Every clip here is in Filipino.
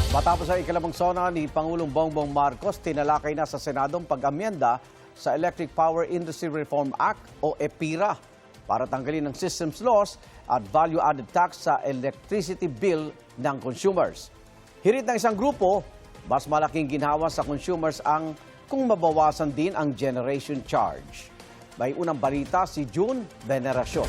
Matapos ang ikalabang sona ni Pangulong Bongbong Marcos, tinalakay na sa Senado ang pag-amyenda sa Electric Power Industry Reform Act o EPIRA para tanggalin ang systems loss at value-added tax sa electricity bill ng consumers. Hirit ng isang grupo, mas malaking ginhawa sa consumers ang kung mabawasan din ang generation charge. May unang balita si June Veneracion.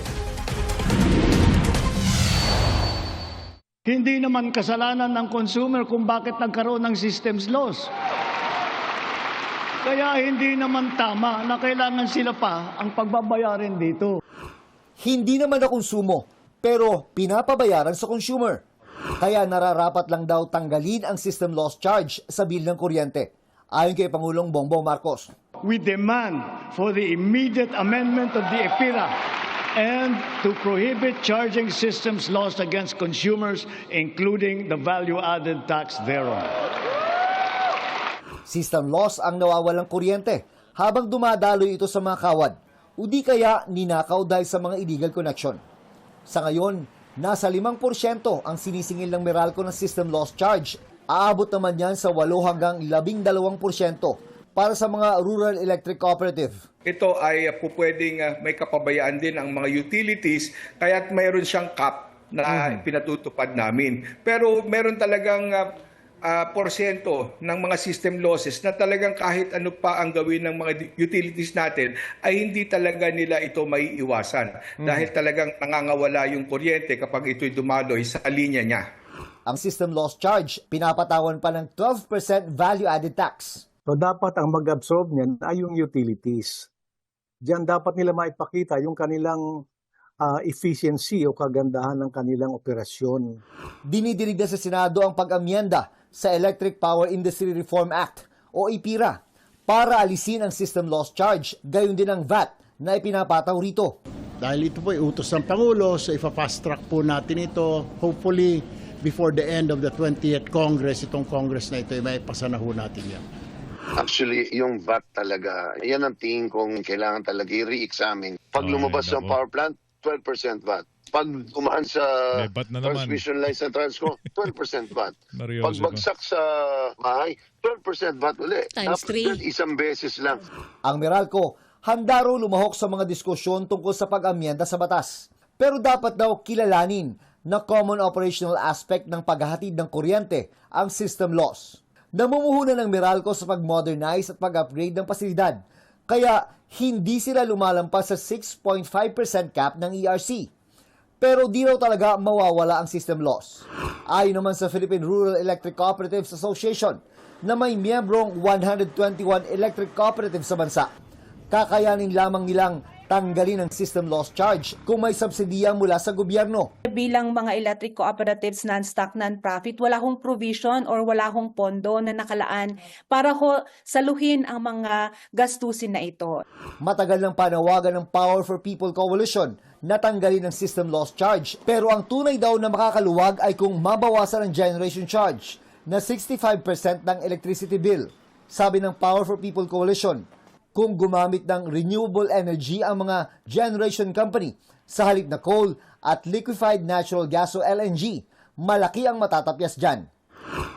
Hindi naman kasalanan ng consumer kung bakit nagkaroon ng systems loss. Kaya hindi naman tama na kailangan sila pa ang pagbabayarin dito. Hindi naman na konsumo, pero pinapabayaran sa consumer. Kaya nararapat lang daw tanggalin ang system loss charge sa bill ng kuryente, ayon kay Pangulong Bongbong Marcos. We demand for the immediate amendment of the EPIRA and to prohibit charging systems loss against consumers, including the value-added tax thereon. System loss ang nawawalang kuryente habang dumadaloy ito sa mga kawad o di kaya ninakaw dahil sa mga illegal connection. Sa ngayon, nasa 5% ang sinisingil ng Meralco ng system loss charge. Aabot naman yan sa 8 hanggang 12% para sa mga rural electric cooperative. Ito ay pwedeng may kapabayaan din ang mga utilities, kaya't mayroon siyang cap na pinatutupad namin. Pero meron talagang porsyento ng mga system losses na talagang kahit ano pa ang gawin ng mga utilities natin ay hindi talaga nila ito maiiwasan. Dahil talagang nangangawala yung kuryente kapag ito'y dumaloy sa linya niya. Ang system loss charge, pinapatawan pa ng 12% value-added tax. So dapat ang mag-absorb niyan ay yung utilities. Diyan dapat nila maipakita yung kanilang efficiency o kagandahan ng kanilang operasyon. Dinidinig na sa Senado ang pag-amyenda sa Electric Power Industry Reform Act o EPIRA para alisin ang system loss charge, gayon din ang VAT na ipinapataw rito. Dahil ito po ay utos ng Pangulo, so ipa-fast track po natin ito. Hopefully, before the end of the 20th Congress, itong Congress na ito ay may pasanaho natin yan. Actually, yung VAT talaga, yan ang tingin kong kailangan talaga i-re-examine. Pag lumabas ng power plant, 12% VAT. Pag kumahan sa transmission line sa Transco, 12% VAT. Pag bagsak sa bahay, 12% VAT ulit. Times 3. Isang beses lang. Ang Meralco, handa raw lumahok sa mga diskusyon tungkol sa pag-amyenda sa batas. Pero dapat daw kilalanin na common operational aspect ng paghahatid ng kuryente ang system loss. Namumuhunan ng Meralco sa pag-modernize at pag-upgrade ng pasilidad, kaya hindi sila lumalampas sa 6.5% cap ng ERC. Pero di raw talaga mawawala ang system loss. Ayon naman sa Philippine Rural Electric Cooperatives Association na may miyembrong 121 electric cooperatives sa bansa, kakayanin lamang nilang tanggalin ang system loss charge kung may subsidiya mula sa gobyerno. Bilang mga electric cooperatives non-stock non-profit, wala hong provision or wala hong pondo na nakalaan para saluhin ang mga gastusin na ito. Matagal ng panawagan ng Power for People Coalition na tanggalin ang system loss charge, pero ang tunay daw na makakaluwag ay kung mabawasan ang generation charge na 65% ng electricity bill. Sabi ng Power for People Coalition, kung gumamit ng renewable energy ang mga generation company sa halip na coal at liquefied natural gas o LNG, malaki ang matatapyas dyan.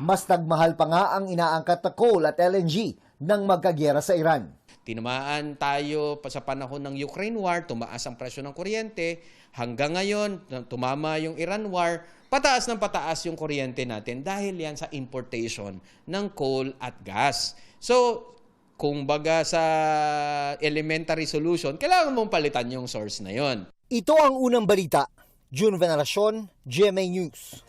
Mas nagmahal pa nga ang inaangkat na coal at LNG nang magkagera sa Iran. Tinamaan tayo sa panahon ng Ukraine War, tumaas ang presyo ng kuryente. Hanggang ngayon, tumama yung Iran War, pataas ng pataas yung kuryente natin dahil yan sa importation ng coal at gas. So, kung baga sa elementary solution, kailangan mong palitan yung source na yon. Ito ang unang balita. June Veneracion, GMA News.